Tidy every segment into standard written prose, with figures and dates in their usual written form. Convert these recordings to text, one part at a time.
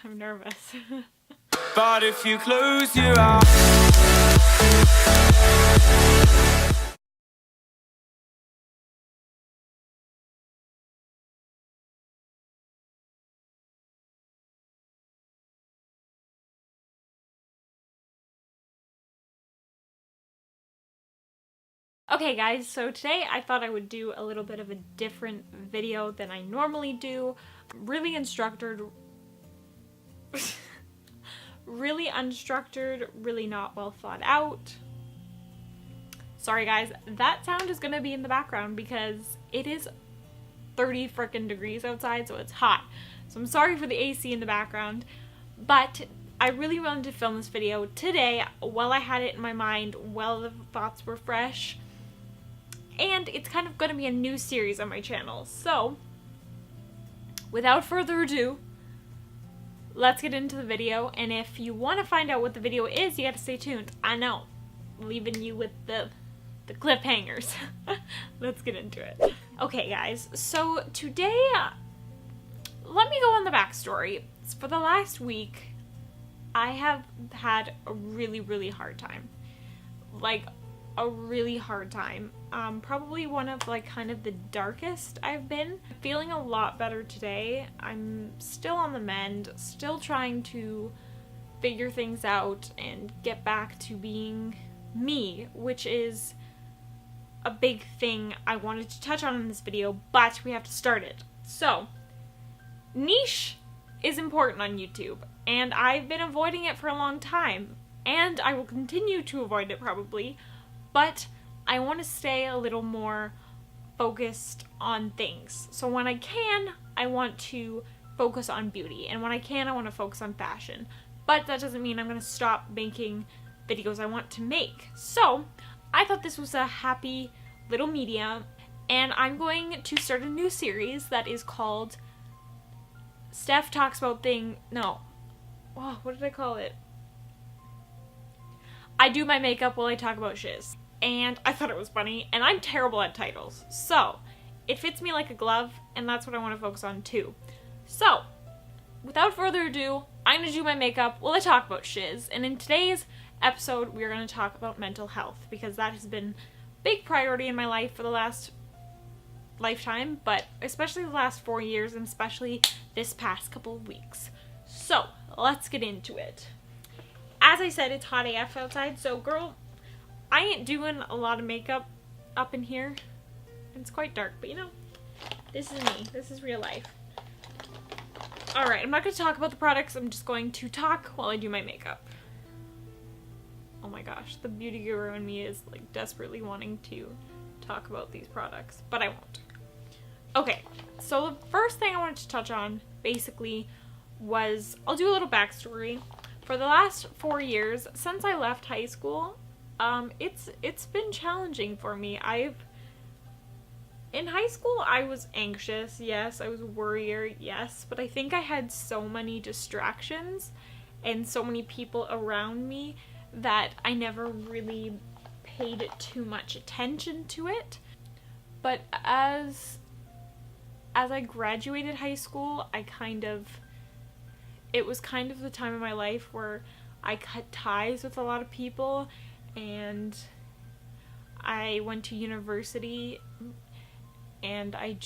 I'm nervous. But if you close your eyes. Okay guys, so today I thought I would do a little bit of a different video than I normally do. Really unstructured, really not well thought out. Sorry guys, that sound is gonna be in the background because it is 30 frickin' degrees outside, so it's hot. So I'm sorry for the AC in the background, but I really wanted to film this video today while I had it in my mind, while the thoughts were fresh. And it's kind of going to be a new series on my channel. So, without further ado, let's get into the video. And if you want to find out what the video is, you got to stay tuned. I know, leaving you with the cliffhangers. Let's get into it. Okay, guys. So today, let me go on the backstory. For the last week, I have had a really hard time. Like, a really hard time. Probably one of like kind of the darkest I've been. Feeling a lot better today. I'm still on the mend, still trying to figure things out and get back to being me, which is a big thing I wanted to touch on in this video, but we have to start it. So, niche is important on YouTube, and I've been avoiding it for a long time, and I will continue to avoid it probably. But I want to stay a little more focused on things. So when I can, I want to focus on beauty. And when I can, I want to focus on fashion. But that doesn't mean I'm going to stop making videos I want to make. So I thought this was a happy little medium. And I'm going to start a new series that is called Steph Talks About what did I call it? I do my makeup while I talk about Shiz. And I thought it was funny, and I'm terrible at titles. So, it fits me like a glove, and that's what I want to focus on too. So, without further ado, I'm going to do my makeup while I talk about Shiz. And in today's episode, we're going to talk about mental health, because that has been a big priority in my life for the last lifetime, but especially the last 4 years, and especially this past couple of weeks. So, let's get into it. As I said, it's hot AF outside, so girl, I ain't doing a lot of makeup up in here. It's quite dark, but you know, this is me. This is real life. Alright, I'm not going to talk about the products. I'm just going to talk while I do my makeup. Oh my gosh, the beauty guru in me is like desperately wanting to talk about these products, but I won't. Okay, so the first thing I wanted to touch on, basically, was, I'll do a little backstory. For the last 4 years, since I left high school, it's been challenging for me. In high school, I was anxious, yes. I was a worrier, yes. But I think I had so many distractions and so many people around me that I never really paid too much attention to it. But as I graduated high school, it was kind of the time of my life where I cut ties with a lot of people, and I went to university, and I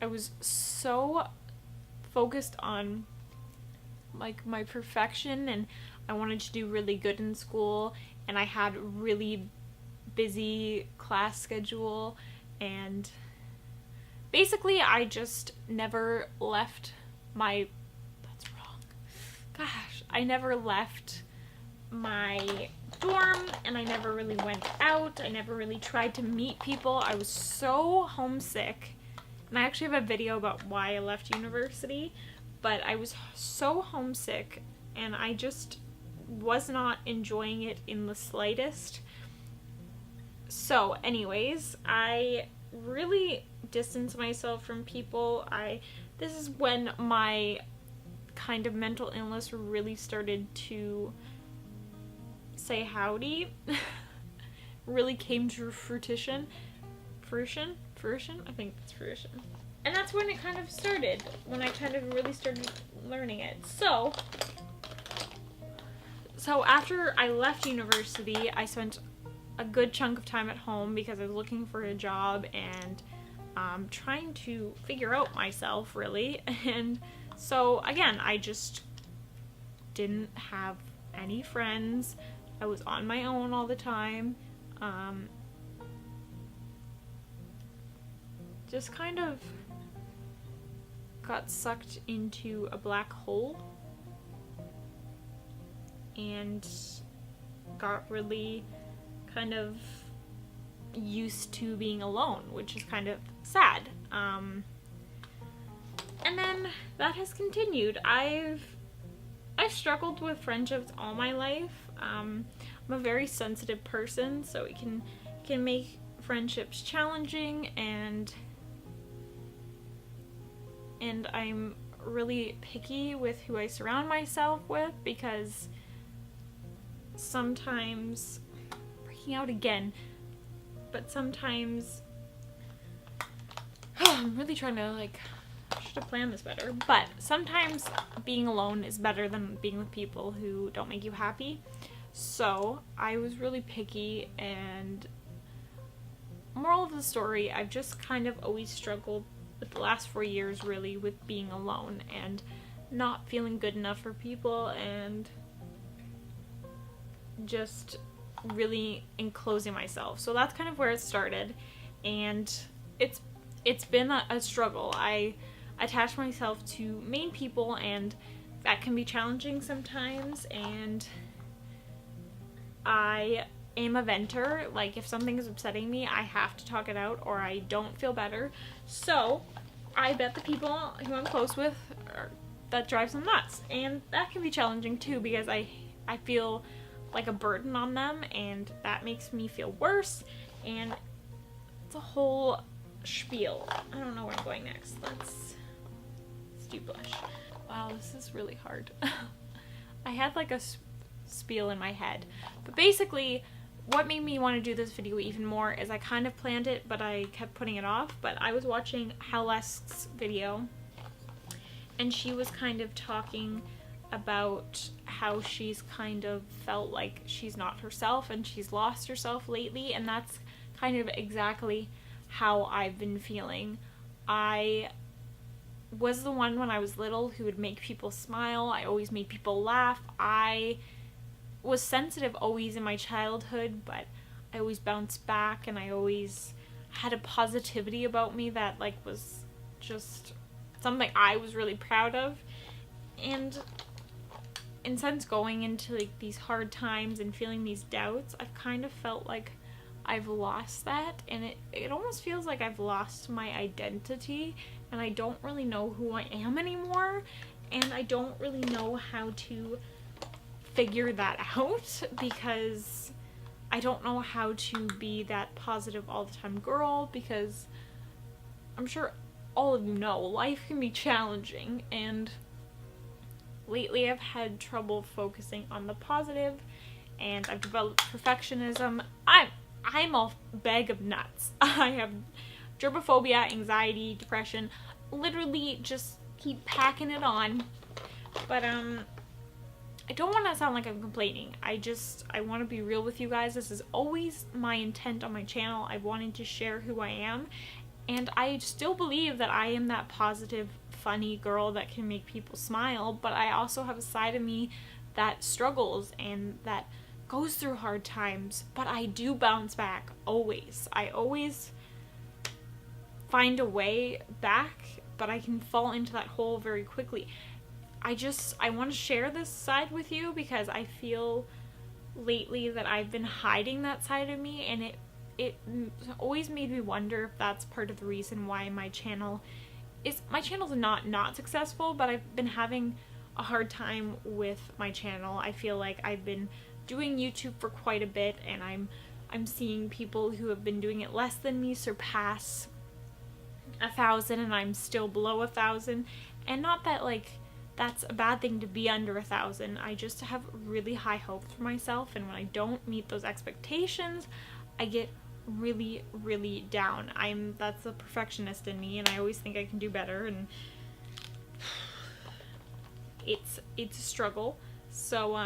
was so focused on like my perfection, and I wanted to do really good in school, and I had a really busy class schedule, and basically I just never left I never left my dorm, and I never really went out. I never really tried to meet people. I was so homesick, and I actually have a video about why I left university, but I was so homesick, and I just was not enjoying it in the slightest. So anyways, I really distanced myself from people. This is when my kind of mental illness really started to say howdy. Really came to fruition. I think it's fruition. And that's when it kind of started, when I kind of really started learning it. So after I left university, I spent a good chunk of time at home because I was looking for a job and trying to figure out myself, really. And so again, I just didn't have any friends. I was on my own all the time. Just kind of got sucked into a black hole and got really kind of used to being alone, which is kind of sad. And then that has continued. I've struggled with friendships all my life. I'm a very sensitive person, so it can make friendships challenging, and I'm really picky with who I surround myself with, because sometimes, breaking out again, but sometimes I'm really trying to, like, I should have planned this better, but sometimes being alone is better than being with people who don't make you happy. So I was really picky, and moral of the story, I've just kind of always struggled with the last 4 years, really, with being alone and not feeling good enough for people, and just really enclosing myself. So that's kind of where it started, and it's been a struggle. I attach myself to main people, and that can be challenging sometimes, and I am a venter. Like, if something is upsetting me, I have to talk it out or I don't feel better. So I bet the people who I'm close with, that drives them nuts, and that can be challenging too, because I feel like a burden on them, and that makes me feel worse, and it's a whole spiel. I don't know where I'm going next. Let's do blush. Wow, this is really hard. I had like a spiel in my head, but basically what made me want to do this video even more is I kind of planned it, but I kept putting it off. But I was watching Halesk's video, and she was kind of talking about how she's kind of felt like she's not herself and she's lost herself lately, and that's kind of exactly how I've been feeling. I was the one when I was little who would make people smile. I always made people laugh. I was sensitive always in my childhood, but I always bounced back, and I always had a positivity about me that like was just something I was really proud of. And since going into like these hard times and feeling these doubts, I've kind of felt like I've lost that, and it almost feels like I've lost my identity, and I don't really know who I am anymore, and I don't really know how to figure that out, because I don't know how to be that positive all the time girl, because I'm sure all of you know life can be challenging, and lately I've had trouble focusing on the positive, and I've developed perfectionism. I'm a bag of nuts. I have gerbophobia, anxiety, depression, literally just keep packing it on. But I don't want to sound like I'm complaining. I want to be real with you guys. This is always my intent on my channel. I wanted to share who I am, and I still believe that I am that positive, funny girl that can make people smile, but I also have a side of me that struggles and that goes through hard times, but I do bounce back, always. I always find a way back, but I can fall into that hole very quickly. I want to share this side with you because I feel lately that I've been hiding that side of me, and it always made me wonder if that's part of the reason why my channel's not successful, but I've been having a hard time with my channel. I feel like I've been doing YouTube for quite a bit, and I'm seeing people who have been doing it less than me surpass 1,000, and I'm still below 1,000. And not that like that's a bad thing to be under 1,000. I just have really high hopes for myself, and when I don't meet those expectations, I get really, really down. That's the perfectionist in me, and I always think I can do better, and it's a struggle. So,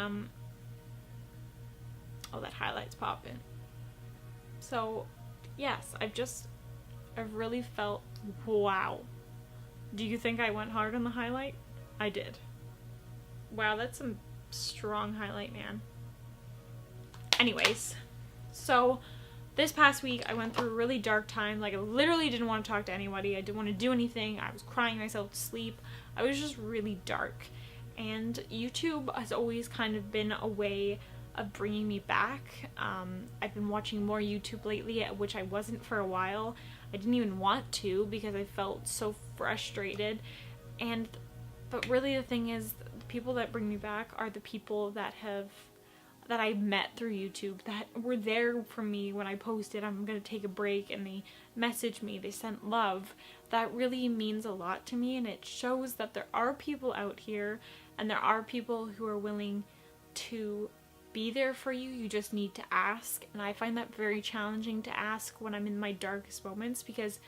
oh, that highlight's popping. So, yes, I've really felt, wow. Do you think I went hard on the highlight? I did. Wow, that's some strong highlight, man. Anyways, so this past week I went through a really dark time. Like, I literally didn't want to talk to anybody. I didn't want to do anything. I was crying myself to sleep. I was just really dark. And YouTube has always kind of been a way of bringing me back. I've been watching more YouTube lately, which I wasn't for a while. I didn't even want to because I felt so frustrated. But really the thing is, the people that bring me back are the people that I met through YouTube, that were there for me when I posted I'm gonna take a break, and they messaged me, they sent love. That really means a lot to me, and it shows that there are people out here, and there are people who are willing to be there for you. You just need to ask, and I find that very challenging to ask when I'm in my darkest moments, because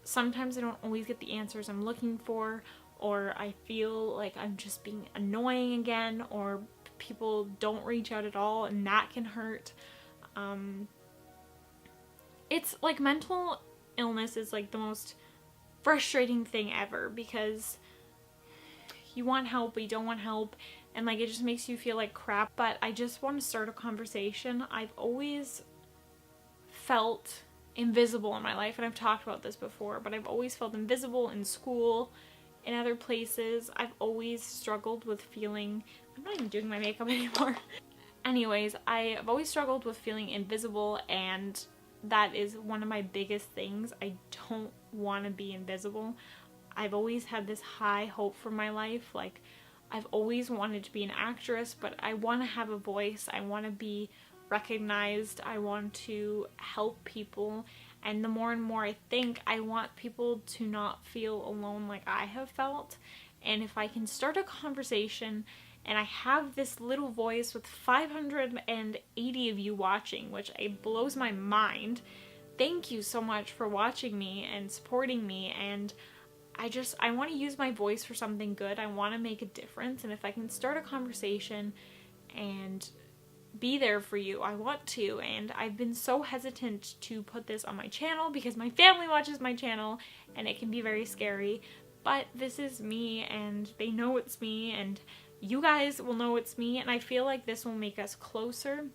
sometimes I don't always get the answers I'm looking for, or I feel like I'm just being annoying again, or people don't reach out at all, and that can hurt. It's like, mental illness is like the most frustrating thing ever, because you want help but you don't want help, and like it just makes you feel like crap. But I just want to start a conversation. I've always felt invisible in my life, and I've talked about this before, but I've always felt invisible in school, in other places. I've always struggled with feeling, I'm not even doing my makeup anymore. Anyways, I've always struggled with feeling invisible, and that is one of my biggest things. I don't want to be invisible. I've always had this high hope for my life. Like, I've always wanted to be an actress, but I want to have a voice. I want to be recognized. I want to help people. And the more and more I think, I want people to not feel alone like I have felt. And if I can start a conversation, and I have this little voice with 580 of you watching, which it blows my mind. Thank you so much for watching me and supporting me, and I want to use my voice for something good. I want to make a difference, and if I can start a conversation and be there for you, I want to. And I've been so hesitant to put this on my channel because my family watches my channel, and it can be very scary. But this is me, and they know it's me, and you guys will know it's me, and I feel like this will make us closer.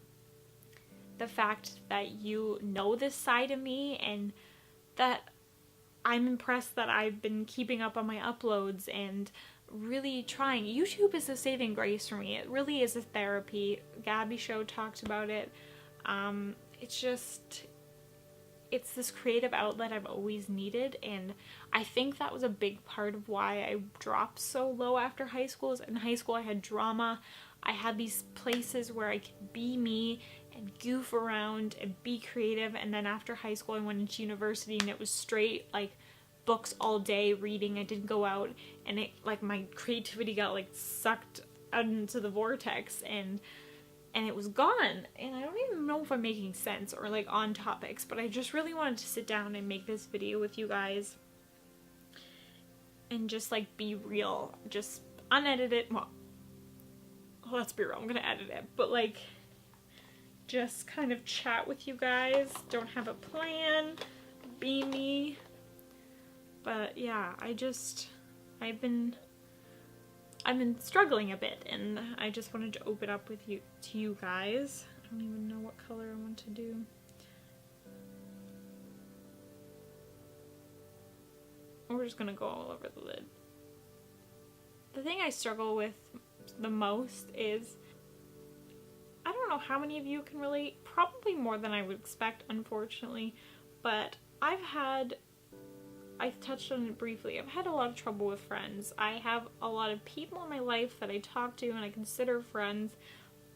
The fact that you know this side of me, and that I'm impressed that I've been keeping up on my uploads and really trying. YouTube is a saving grace for me. It really is a therapy. Gabby Show talked about it. It's this creative outlet I've always needed, and I think that was a big part of why I dropped so low after high school. In high school I had drama. I had these places where I could be me and goof around and be creative, and then after high school I went into university, and it was straight like books all day, reading. I didn't go out, and it, like, my creativity got like sucked out into the vortex, and it was gone. And I don't even know if I'm making sense or like on topics, but I just really wanted to sit down and make this video with you guys and just like be real, just unedited. Well, let's be real, I'm gonna edit it, but like just kind of chat with you guys. Don't have a plan, be me. But yeah, I've been struggling a bit, and I just wanted to open up with you to you guys. I don't even know what color I want to do. We're just gonna go all over the lid. The thing I struggle with the most is, I don't know how many of you can relate, probably more than I would expect, unfortunately, but I've touched on it briefly. I've had a lot of trouble with friends. I have a lot of people in my life that I talk to and I consider friends,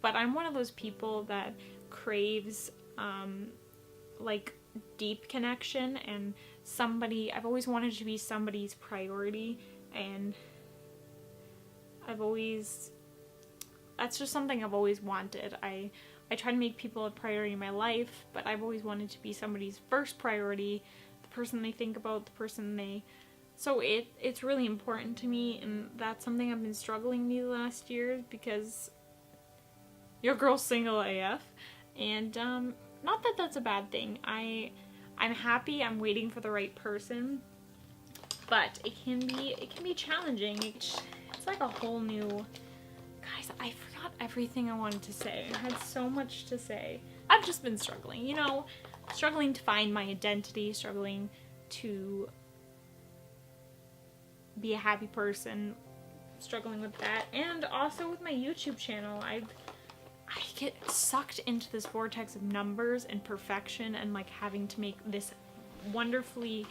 but I'm one of those people that craves like deep connection, and I've always wanted to be somebody's priority, and that's just something I've always wanted. I I try to make people a priority in my life, but I've always wanted to be somebody's first priority, the person they think about, the person they... So it's really important to me, and that's something I've been struggling with the last years, because your girl's single AF, and not that that's a bad thing. I'm happy, I'm waiting for the right person, but it can be challenging. It's like a whole new... Guys, I forgot everything I wanted to say. I had so much to say. I've just been struggling, you know, struggling to find my identity, struggling to be a happy person, struggling with that, and also with my YouTube channel. I get sucked into this vortex of numbers and perfection and like having to make this wonderfully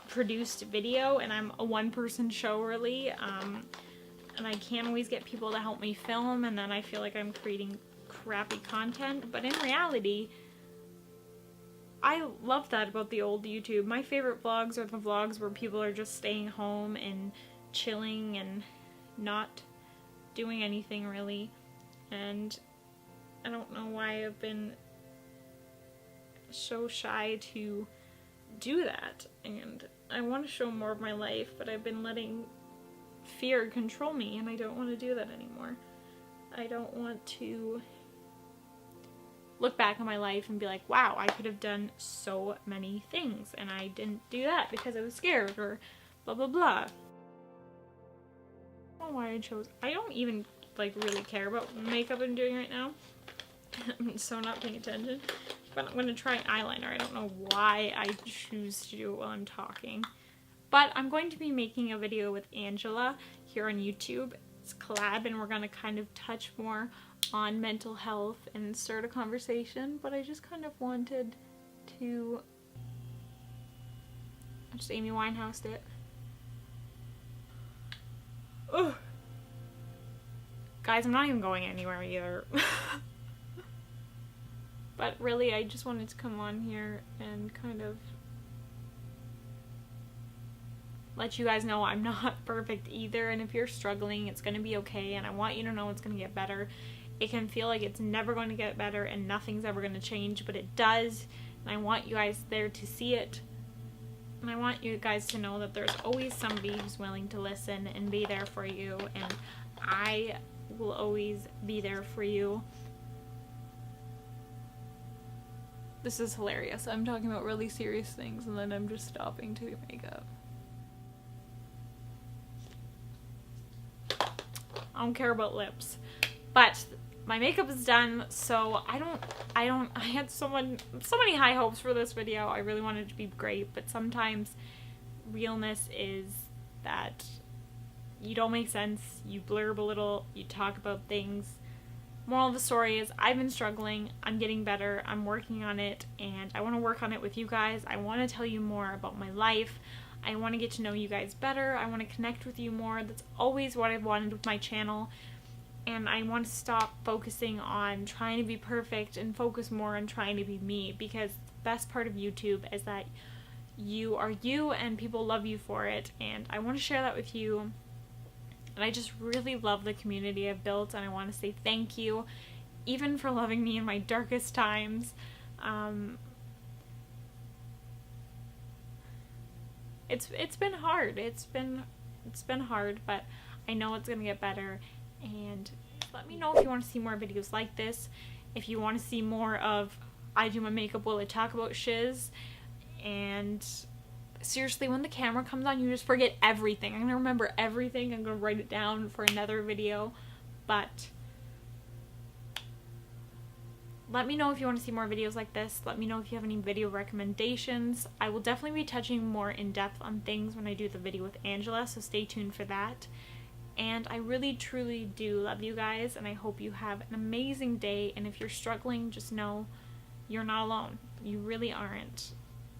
produced video, and I'm a one-person show really, and I can't always get people to help me film, and then I feel like I'm creating crappy content. But in reality, I love that about the old YouTube. My favorite vlogs are the vlogs where people are just staying home and chilling and not doing anything really. And I don't know why I've been so shy to do that. And I want to show more of my life, but I've been letting fear control me, and I don't want to do that anymore. I don't want to look back on my life and be like, wow, I could have done so many things, and I didn't do that because I was scared, or blah blah blah. I don't know why I chose... I don't even like really care about makeup I'm doing right now. I'm so not paying attention. But I'm gonna try eyeliner. I don't know why I choose to do it while I'm talking. But I'm going to be making a video with Angela here on YouTube. It's a collab, and we're gonna kind of touch more on mental health and start a conversation. But I just kind of wanted to... I just Amy Winehoused it. Ugh. Guys, I'm not even going anywhere either. But really, I just wanted to come on here and kind of let you guys know I'm not perfect either, and if you're struggling, it's gonna be okay, and I want you to know it's gonna get better. It can feel like it's never going to get better and nothing's ever gonna change, but it does, and I want you guys there to see it. And I want you guys to know that there's always somebody who's willing to listen and be there for you, and I will always be there for you. This is hilarious. I'm talking about really serious things, and then I'm just stopping to do makeup. I don't care about lips. But my makeup is done, so I had so many high hopes for this video. I really wanted it to be great, but sometimes realness is that you don't make sense, you blurb a little, you talk about things. Moral of the story is I've been struggling, I'm getting better, I'm working on it, and I want to work on it with you guys. I want to tell you more about my life. I want to get to know you guys better. I want to connect with you more. That's always what I've wanted with my channel. And I want to stop focusing on trying to be perfect and focus more on trying to be me, because the best part of YouTube is that you are you and people love you for it, and I want to share that with you. And I just really love the community I've built, and I want to say thank you, even for loving me in my darkest times. It's been hard. It's been hard, but I know it's gonna get better. And let me know if you want to see more videos like this. If you want to see more of I do my makeup while I talk about Shiz. And seriously, when the camera comes on, you just forget everything. I'm gonna remember everything. I'm gonna write it down for another video. But let me know if you want to see more videos like this. Let me know if you have any video recommendations. I will definitely be touching more in depth on things when I do the video with Angela, so stay tuned for that. And I really truly do love you guys, and I hope you have an amazing day. And if you're struggling, just know you're not alone. You really aren't.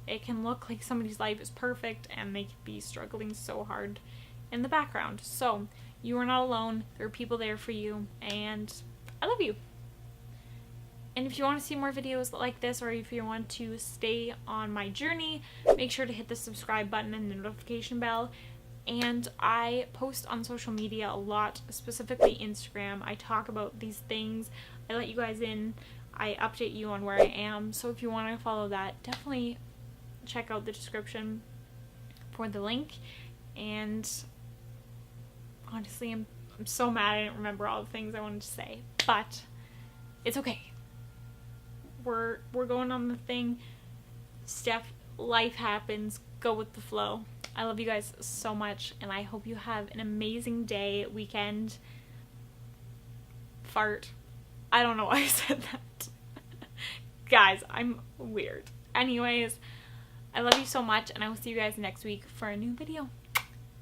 It can look like somebody's life is perfect and they could be struggling so hard in the background. So you are not alone. There are people there for you, and I love you. And if you want to see more videos like this, or if you want to stay on my journey, make sure to hit the subscribe button and the notification bell. And I post on social media a lot, specifically Instagram. I talk about these things. I let you guys in. I update you on where I am. So if you want to follow that, definitely check out the description for the link. And honestly, I'm so mad I didn't remember all the things I wanted to say, but it's okay. We're going on the thing. Steph, life happens. Go with the flow. I love you guys so much, and I hope you have an amazing day, weekend. Fart. I don't know why I said that. Guys, I'm weird. Anyways, I love you so much, and I will see you guys next week for a new video.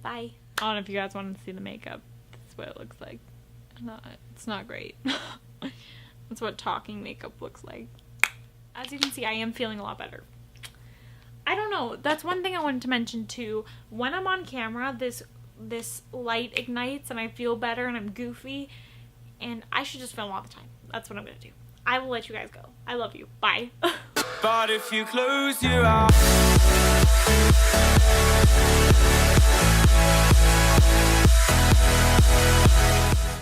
Bye. I don't know if you guys want to see the makeup. That's what it looks like. It's not great. That's what talking makeup looks like. As you can see, I am feeling a lot better. I don't know. That's one thing I wanted to mention too. When I'm on camera, this light ignites and I feel better and I'm goofy. And I should just film all the time. That's what I'm going to do. I will let you guys go. I love you. Bye. But if you close your eyes